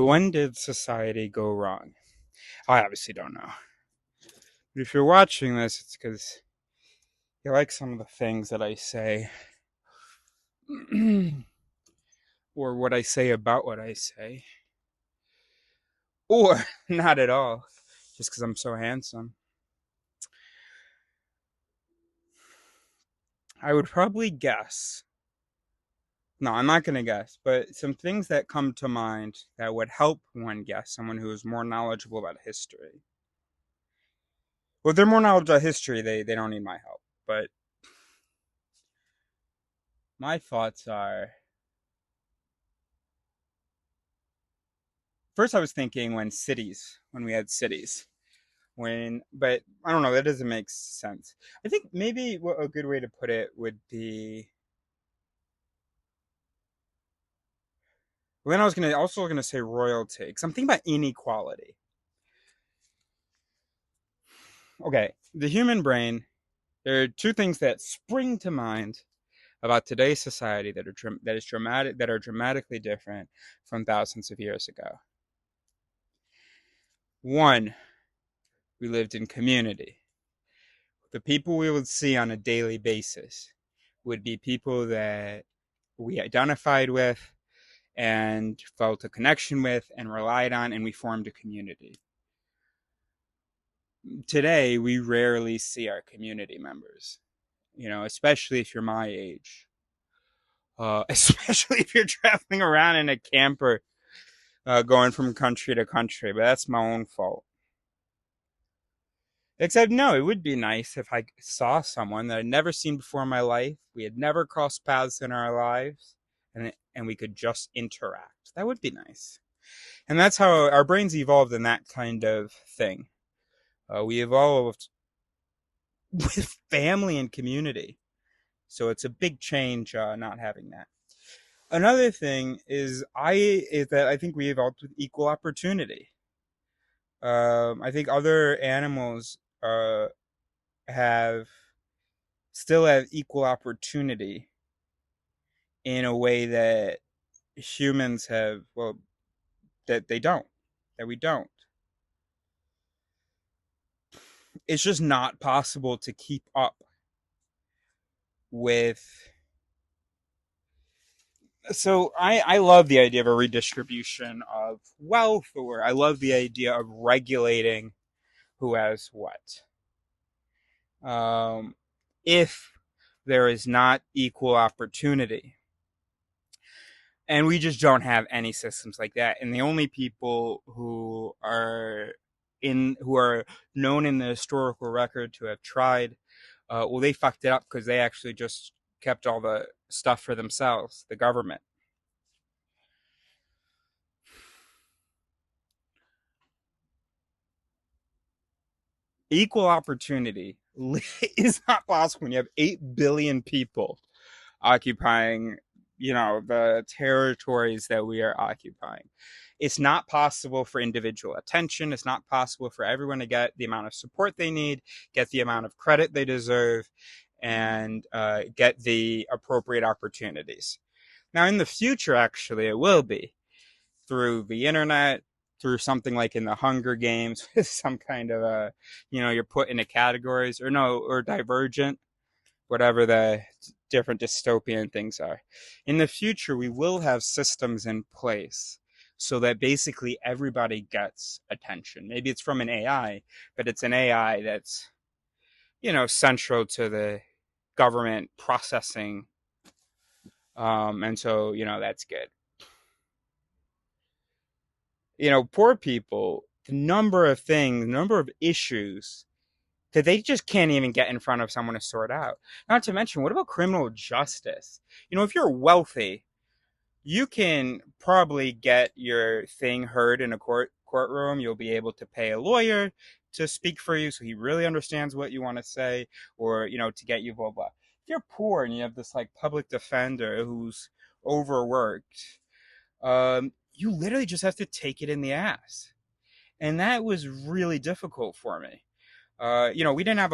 But when did society go wrong? I obviously don't know. But if you're watching this, it's because you like some of the things that I say, or what I say about what I say, or not at all, just because I'm so handsome. I would probably guess. No, I'm not going to guess, but some things that come to mind that would help one guess, someone who is more knowledgeable about history. Well, if they're more knowledgeable about history, they don't need my help. But my thoughts are first, I was thinking when we had cities, but I don't know, that doesn't make sense. I think maybe a good way to put it would be, well, then I was gonna say royalty, because I'm thinking about inequality. Okay, the human brain, there are two things that spring to mind about today's society that are dramatically different from thousands of years ago. One, we lived in community. The people we would see on a daily basis would be people that we identified with and felt a connection with and relied on, and we formed a community. Today, we rarely see our community members, especially if you're my age, especially if you're traveling around in a camper, going from country to country, but that's my own fault. Except, no, it would be nice if I saw someone that I'd never seen before in my life. We had never crossed paths in our lives, and we could just interact. That would be nice. And that's how our brains evolved in that kind of thing. We evolved with family and community. So it's a big change not having that. Another thing is that I think we evolved with equal opportunity. I think other animals have still have equal opportunity in a way that humans have, well, that they don't, that we don't. It's just not possible to keep up with. So I love the idea of a redistribution of wealth, or I love the idea of regulating who has what. Um, if there is not equal opportunity, and we just don't have any systems like that, and the only people who are known in the historical record to have tried, well, they fucked it up because they actually just kept all the stuff for themselves, the government. Equal opportunity is not possible when you have 8 billion people occupying, the territories that we are occupying. It's not possible for individual attention. It's not possible for everyone to get the amount of support they need, get the amount of credit they deserve, and get the appropriate opportunities. Now, in the future, actually, it will be through the internet, through something like in the Hunger Games, with some kind of you're put into categories, or no, or Divergent, whatever the different dystopian things are. In the future, we will have systems in place so that basically everybody gets attention. Maybe it's from an AI, but it's an AI that's, central to the government processing. And so, that's good. Poor people, the number of issues that they just can't even get in front of someone to sort out. Not to mention, what about criminal justice? If you're wealthy, you can probably get your thing heard in a courtroom. You'll be able to pay a lawyer to speak for you, so he really understands what you want to say, or to get you blah blah. If you're poor and you have this like public defender who's overworked, you literally just have to take it in the ass, and that was really difficult for me. I didn't have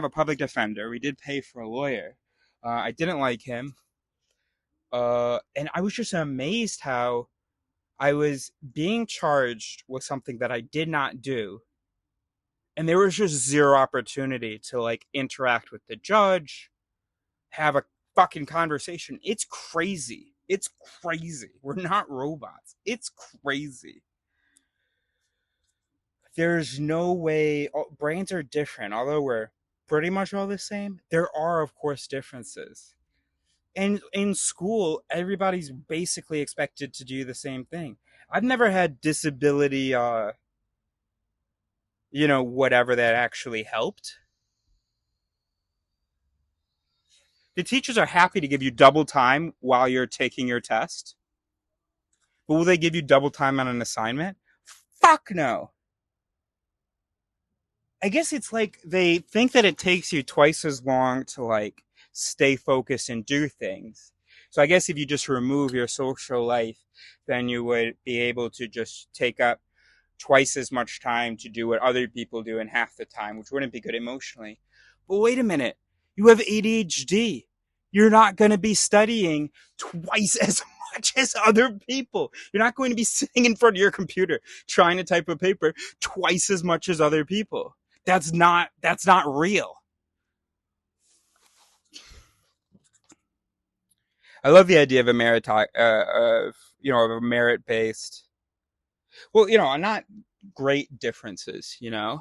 a public defender. We did pay for a lawyer. I didn't like him. And I was just amazed how I was being charged with something that I did not do, and there was just zero opportunity to like interact with the judge, have a fucking conversation. It's crazy. It's crazy. We're not robots. It's crazy. There's no way. Brains are different, although we're pretty much all the same. There are, of course, differences. And in school, everybody's basically expected to do the same thing. I've never had disability, whatever that actually helped. The teachers are happy to give you double time while you're taking your test. But will they give you double time on an assignment? Fuck no. I guess it's like they think that it takes you twice as long to like stay focused and do things. So I guess if you just remove your social life, then you would be able to just take up twice as much time to do what other people do in half the time, which wouldn't be good emotionally. But wait a minute, you have ADHD. You're not going to be studying twice as much as other people. You're not going to be sitting in front of your computer trying to type a paper twice as much as other people. That's not real. I love the idea of a of a merit based. Well, not great differences, but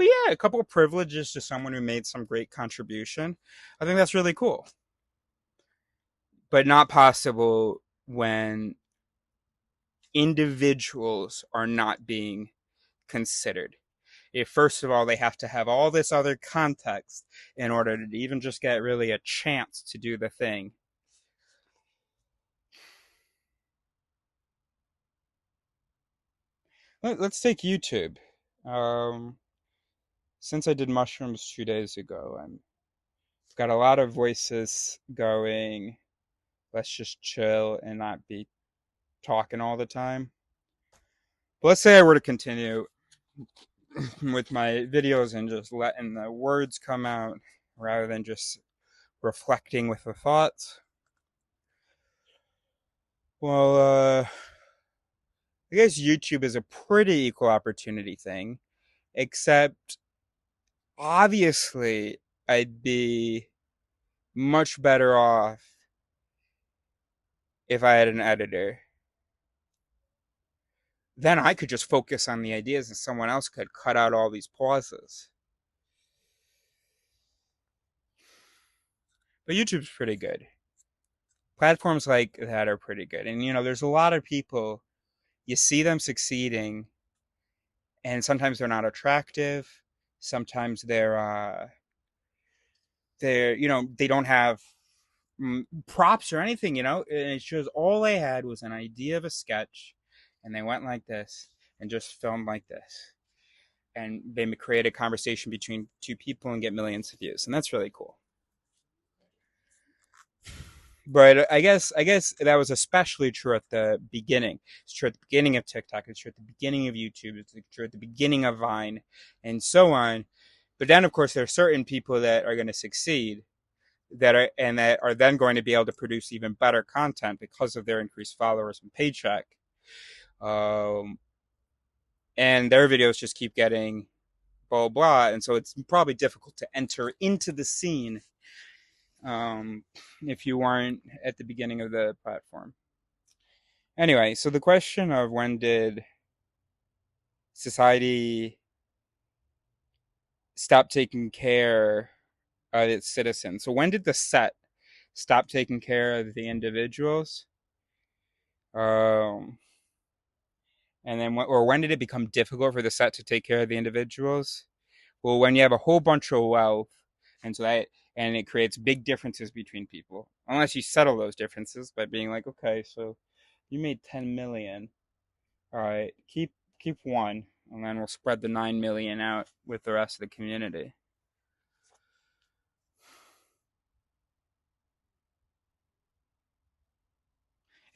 yeah, a couple of privileges to someone who made some great contribution. I think that's really cool, but not possible when individuals are not being considered. If first of all they have to have all this other context in order to even just get really a chance to do the thing. Let's take YouTube. Um, since I did mushrooms 2 days ago, I've got a lot of voices going. Let's just chill and not be talking all the time. But let's say I were to continue with my videos and just letting the words come out rather than just reflecting with the thoughts. Well, I guess YouTube is a pretty equal opportunity thing, except obviously I'd be much better off if I had an editor. Then I could just focus on the ideas and someone else could cut out all these pauses. But YouTube's pretty good. Platforms like that are pretty good. And there's a lot of people, you see them succeeding, and sometimes they're not attractive. Sometimes they don't have props or anything, and it's just all they had was an idea of a sketch, and they went like this and just filmed like this, and they create a conversation between two people and get millions of views, and that's really cool. But I guess that was especially true at the beginning. It's true at the beginning of TikTok. It's true at the beginning of YouTube. It's true at the beginning of Vine, and so on. But then, of course, there are certain people that are going to succeed that are then going to be able to produce even better content because of their increased followers and paycheck. Um, and their videos just keep getting blah blah, and so it's probably difficult to enter into the scene if you weren't at the beginning of the platform. Anyway, so the question of when did society stop taking care of its citizens? So when did the set stop taking care of the individuals? Um, and then, or when did it become difficult for the set to take care of the individuals? Well, when you have a whole bunch of wealth, and it creates big differences between people, unless you settle those differences by being like, okay, so you made 10 million. All right, keep one, and then we'll spread the 9 million out with the rest of the community.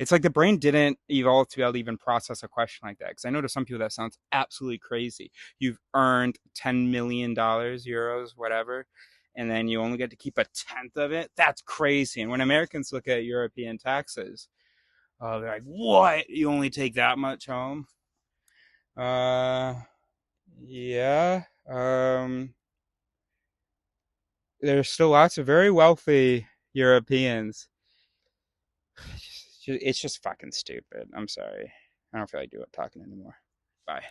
It's like the brain didn't evolve to be able to even process a question like that. Because I know to some people that sounds absolutely crazy. You've earned $10 million, euros, whatever, and then you only get to keep a tenth of it. That's crazy. And when Americans look at European taxes, They're like, what? You only take that much home? Uh, yeah. There's still lots of very wealthy Europeans. It's just fucking stupid. I'm sorry. I don't feel like talking anymore. Bye.